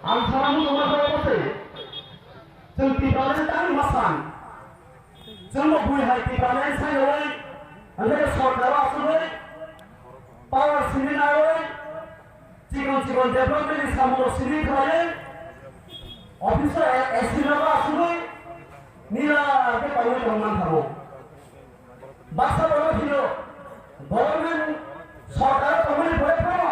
Ang sarang mo mga kasi, जों टिबालेन तानि मासान जों बुइ हाय टिबालेन साइनोय अंदर सरकार आसुय पावर सिमिनाय चिकन चिकन डेवलपमेंट सामो सिरि खाय ऑफिसर एसिनो आसुय नीला के पावे दंमान थागो बासा बनो थिलो गवर्नमेंट सरकार कमनि भय फानो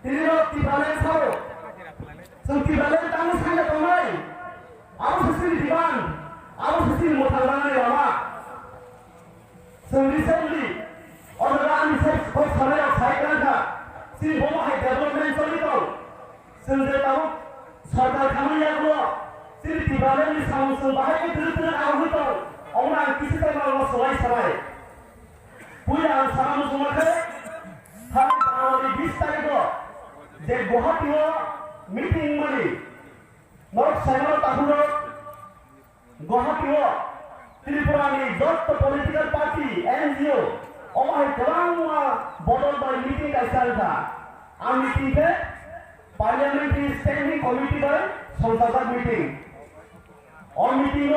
तिनिनो टिबालेन सारो जों टिबालेन तानि cyano दंनाय Aku sesiri diban, aku sesiri mau tanggalan ya mak. Recently, orang saya kau sana yang saya kerja, si bawa hai development sorry tau. Sendiri tahu, sarkar kami yang gua, si dibalan di sama bahaya terus aku tau. Orang kisi tak mau selai selai. Punya sama semua ke, hari tahun di 20 tarik tu, je Guwahati meeting mali. North China tahuno Guwahati Tripura ni dot political party NGO omai kelangwa bodol by meeting asalta am meeting ke parliamentary standing committee by সংসদ meeting on meeting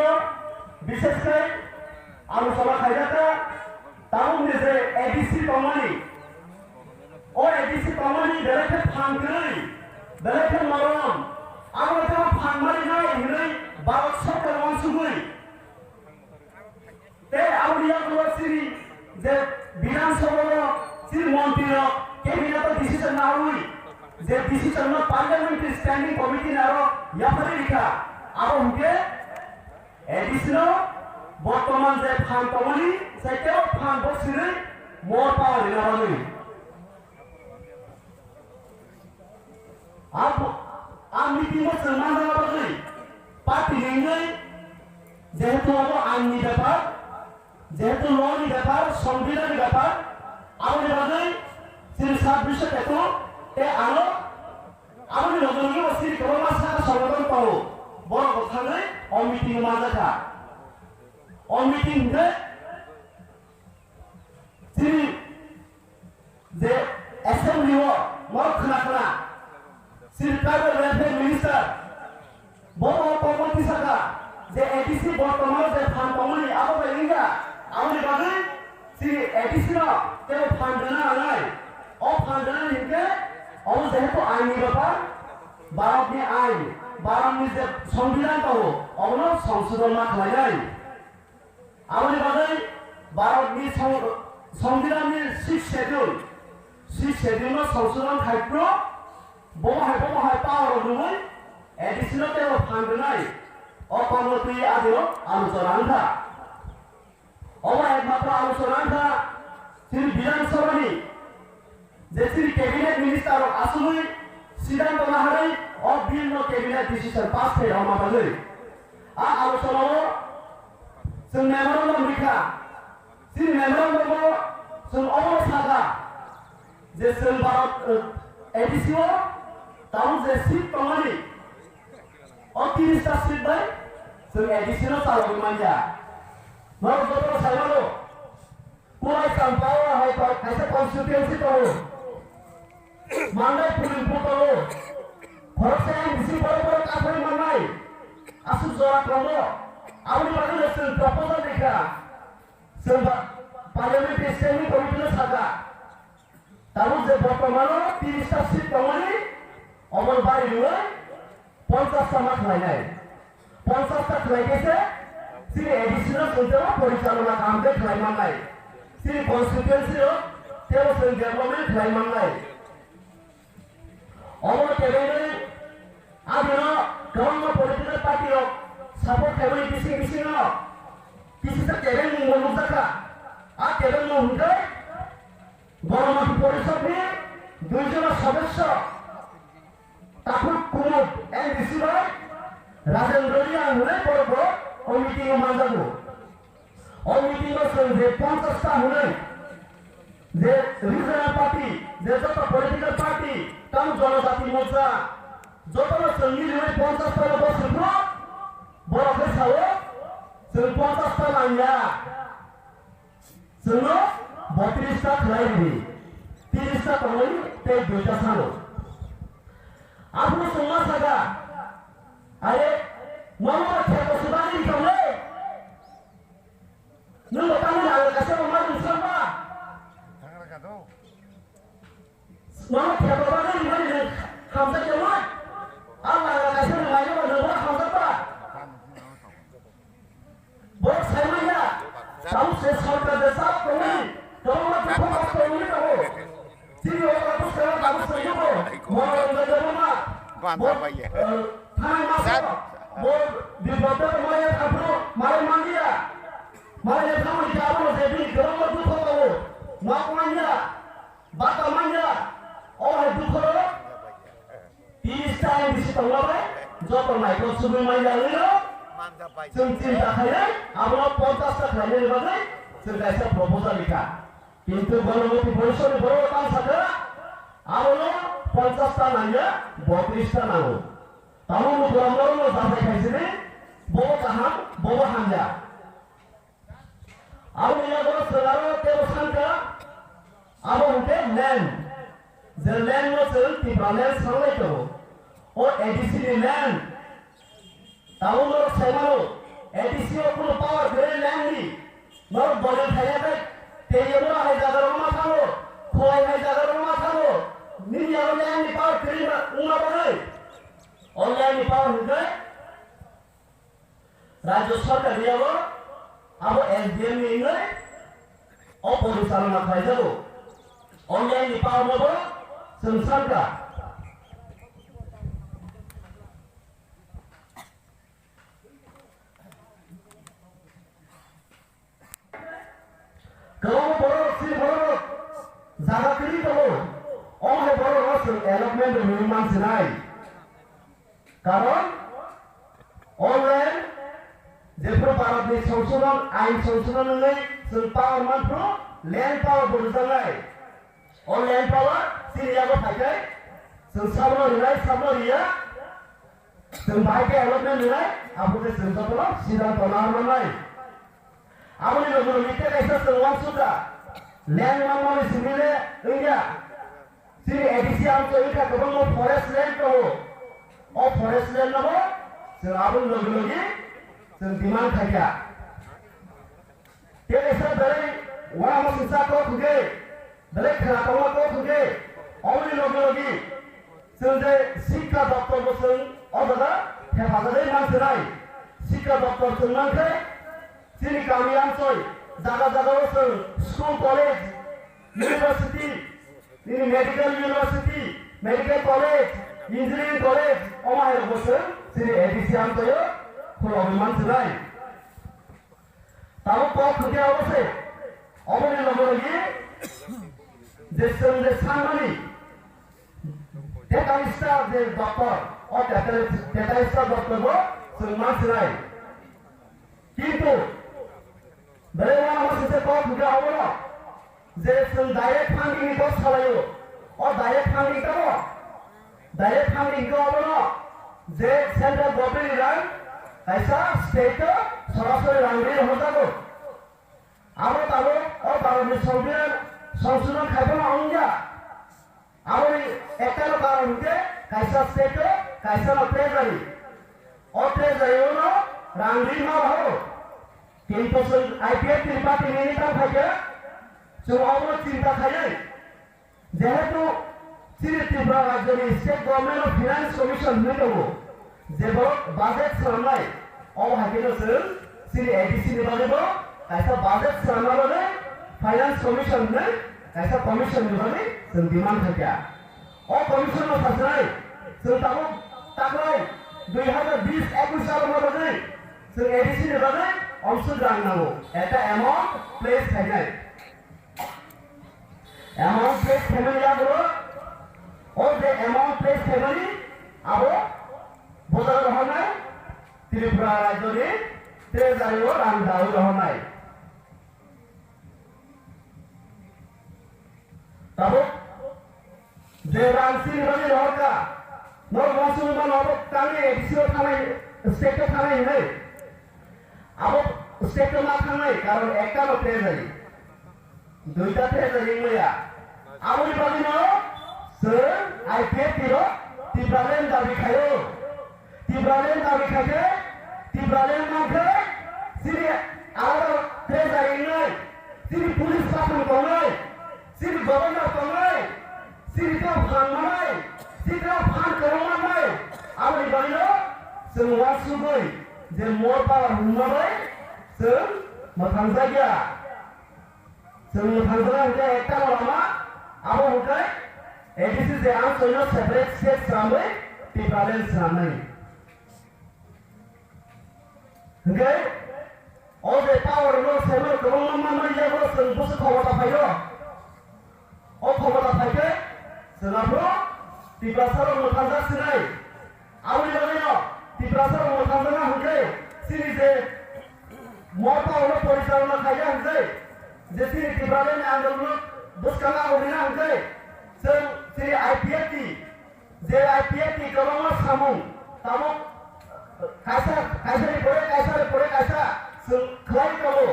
বিশেষ করে আলোচনা খাইজাতা তাও নিজে ADC কমানি ও ADC কমানি বেলেকে ফাংকই বেলেকে মরম আমরা তো ফাংমারি নাই হিলাই ভারত সরকার অংশগ্রহণ তে আউরিয়া গুলোসিরি যে বিধানসভা শ্রী মন্ত্রী ক্যাবিনেট ডিসিশন না হই যে ডিসিশন না পার্লামেন্টারি স্ট্যান্ডিং কমিটি না ইয়াফারে লিখা আরো হুকে এডিশনাল বর্তমান যে ফান্ড কমনি সেটাও ফান্ড বসিরে মোর পাওয়ার লাগানি আপ আমি কি মত সম্মান জানাবো পার্টি নেই যেহেতু হলো আইনি ব্যাপার যেহেতু লনি ব্যাপার সংবিধানের ব্যাপার আমাদের বাজে শ্রী সাববিশ্ব দেখো তে আলো আমাদের নজরুল শ্রী করোনা সাথে সংগঠন পাবো বড় কথা নয় অন মিটিং মাঝাটা অন মিটিং যে শ্রী যে অ্যাসেম্বলি মত খানা শ্রী ট্রাইবাল ওয়েলফেয়ার মিনিস্টার বড় কর্মী সাথা যে এডিসি বর্তমান যে ফান্ড কমনি আবো বেলিঙ্গা আমাদের বাজে শ্রী এডিসি না কেউ ফান্ড না নাই ও ফান্ড না নিতে ও যেহেতু আইনি ব্যাপার ভারতনি আইন ভারতনি যে সংবিধান পাবো অবনো সংশোধন না খাইলাই আমাদের বাজে ভারতনি সংবিধানের 6 শিডিউল সংশোধন খাইপ্র বহাই পাওয়ার অনুযায়ী এডিসিনো কেউ ফান্ড নাই অকর্মী আদিও আলোচনা আনথা অবা একমাত্র আলোচনা আনথা শ্রী বিধানসভানি যে শ্রী ক্যাবিনেট মিনিস্টার আসলে সিদ্ধান্ত না হারে অভিন্ন ক্যাবিনেট ডিসিশন পাস হয়ে আমাদের আলোচনা जों मेमोरेंडम लिखा श्री मेमोरेंडम जों अबसागा जे जों भारत एडिसिओ ताऊ जे सीट कमानी और 30 टा सीट बाय जों एडिसिओ चालू मानजा नर जतो साइलो पुराय सांपावा है पर कैसे कॉन्स्टिट्यूएंसी तो मांगाई पुलिस फोटो खरसे बिसि बरोबर काफै मांगाई आसु जरा क्रमो आउनी बागै जों प्रपोजल देखा जों पार्लियामेंट स्टेडिंग कमिटिनो सागा ताऊ जे बर्तमानो 30 टा सीट कमानी अमर बाई रुए 50 टा मार्क लाइनाय 50 टा लाइगेसे श्री एडिशनल सेंटर परिचालना काम के खाई मांगाई श्री कॉन्स्टिट्यूएंसी तेरो जों डेवलपमेंट खाई मांगाई अमर केबेने आदिनो गवर्नमेंट पॉलिटिकल पार्टी सापोर्ट केबेने किसी न किसी से केबेने मुंगल जाका आ केबेने हुनके गवर्नमेंट परिषद में 2 জন सदस्य ताकुर कुमुद एनडीसी राजेंद्रिया हुने बरोबर ओ मीटिंग मानजागो ओ मीटिंग जे 50 टा हुने जे রিজনাল পার্টি যে যত পলিটিক্যাল পার্টি তাম জনজাতি মোর্চা যত সঙ্গী হয়ে 50 টা বছর বড় দেশাও जों 50 टा लाइया जोंनो 32 टा खालायनि 30 टा कमाय ते 2 टा सानो आपनो समाज Mama siapa sebalik kamu? Nunggu kamu lalu kasih mama siapa? Mama siapa sebalik mana? Kamu siapa? Allah kasih mama siapa? Nunggu kamu siapa? Bos saya mana? Kamu sesuatu desa kamu. Kamu macam apa kamu ni kamu? Sini orang sekarang kamu setuju? Mau nggak mama? Mantap aja. Tangan masuk. Bos di bawah maya kamu malam mandi ya. Malam kamu di kamu jadi kamu tu kamu. Mak manja, bata manja. Oh itu kalau. Tiga yang di situ apa? Jauh naik kau subuh manja ni lo. Cincin tak kaya, abang 50 tak kaya ni bagai. Saya proposal ikan. Pintu baru polisi baru kan saja. Abang 50 tak nanya, 32 tak nanggu. Kamu mau gambar mau sampai ke sini, bawa kaham, bawa hanja. Abang yang kalau sekarang teruskan ke, abang mungkin land. The land macam tiba land sampai tu. Oh edisi ni land. Tahu mau saya mau edisi aku power dari land ni. Mau boleh saya tak? Tiada orang jaga rumah kamu, kau jaga rumah kamu. Ni yang land ni power dari rumah boleh. Online ni power ni kan? Rajya Sarkar dia apa? Apa SDM ni ini? Apa urusan nak kaya tu? Online ni power apa? Sarkar. Kalau baru si baru jaga kiri kamu, orang baru masuk development minimum senai. কারণ online যেগুলো ভারতের সংশোধন আইন সংশোধন নেই পাওয়ার মাত্র land পাওয়ার বলতে নাই অনলাইন পাওয়ার সিরিয়াগো থাকে সামনে রিলাই সামনে রিয়া বাইকে ডেভেলপমেন্ট রিলাই আপনাদের সংসদ সিদ্ধান্ত নেওয়ার নাই আপনি লোকের মিটে গেছে ওয়ান সুদা ল্যান্ড মানে সিমিলে ইন্ডিয়া সিরি এডিসি আমতো এটা কেবল ফরেস্ট ল্যান্ড তো Oh forest land apa? Serabun lagi, sentiman kaya. Kita esok dari orang masih satu tuge, dari kerana kau tuge, orang lagi, sendiri sikap doktor bosan, apa dah? Hebat manserai, sikap doktor senang ke? Sini kami ansoi, jaga bosan, school college, university, ini medical college. Engineering college, orang yang bosan, sini edisi anto yo, kalau memang sedai. Tahu kau kerja apa sih? Orang yang lagi, desain ni, data star doktor, or data star doktor bo, semua sedai. Kintu, dari orang masih kau kerja apa? Desain direct funding itu sahaja, or direct funding itu apa? Direct funding ko apa? J central government रान ऐसा state सरासरी रांगरी होता को आरो तारो और तारो में संशोधन खाइबो आउंगा आरो एकलो कारण के कैसा स्टेट कैसा ट्रेजरी और ट्रेजरी नो रांगरी मा हो 3% आईपीएफ त्रिपाठी मिनिट থাকে जो आरो चिंता खाय जेहेतु Siri Tripura Rajya State Government of Finance Commission ni tu, jebol budget seramai, orang hakikat sen, Siri ADC ni bagi bo, ऐसा budget seramai bagi, Finance Commission ni, ऐसा commission ni bagi, sen demand है क्या? और commission में फंसाई, sen tahu taklai, 2020-21 साल में बगी, sen ADC ni bagi, omsu jangan namu, ऐसा amount place है क्या? Amount place है क्या बोलो? और जे अमाउंट प्लेस फैमिली अब बजार रहनाय त्रिपुरा राज्यनि ट्रेजारियाव रां दाउ रहनाय तब जे रांसि निबानि रहका नर मसुलमान अब तांनि एडिसियाव थानाय स्टेटआव थानाय नै अब स्टेटआव मा थानाय कारण एकटाल' ट्रेजारि दुइटा ट्रेजारि मैया आबनि बादिनो Sir, I pay tiro, tibranen dari kayu, Tiba-tiba mangkai, sini awal kerja ini, sini polis pasang kongai, sini governor kongai, sini tu pangai, sini tu pan kerumai, awal tiba-tiba semua sumber, semua power rumai, matang saja, semua matang saja ekta lama, awal mungkai, this is the answer you separate states ramai, Tiba-tiba ramai. Okay? All the power no seven government man ya go sen bus khawata phayo. O khawata phake senapro tibrasar muthaza sinai. Auli lageno tibrasar muthaza na hunke sini je mota ono porichalona khaya hunke je sini tibrale ne andolon bus kala urina hunke sen sini IPFT je IPFT government samung tamuk kaisa kelai kamu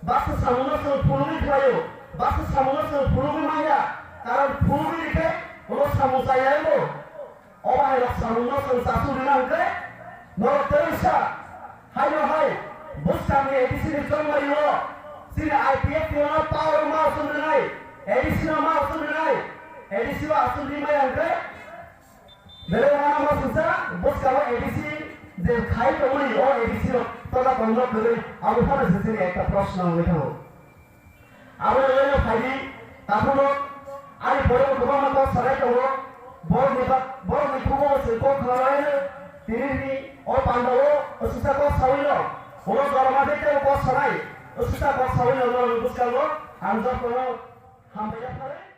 basu samunga pulungi kelayo basu samunga pulungi maya karena pulungi ke ulo samunga saya itu oba helok samunga satu dinang ke mau terisa hai bus kami edisi di semua yo sini IPF yo power mau sendiri edisi mau sendiri edisi mau sendiri maya ke beliau nama susah bus kalau edisi যে খাই কমই ও ADC তোলা বন্ধ করে আবু ফারে সেসিনি একটা প্রশ্ন লেখাও আবু এলো ফাইদি তারপর আই বড় গভর্নমেন্ট সরাই তো বড় নিকুবো সেকো খারাই তিরিনি ও পান্ডব ও সুসা কো সাউইল ও গরমাতে কো সরাই ও সুসা কো সাউইল ও বুঝকালো আনজা কো হামবেয়া ফারে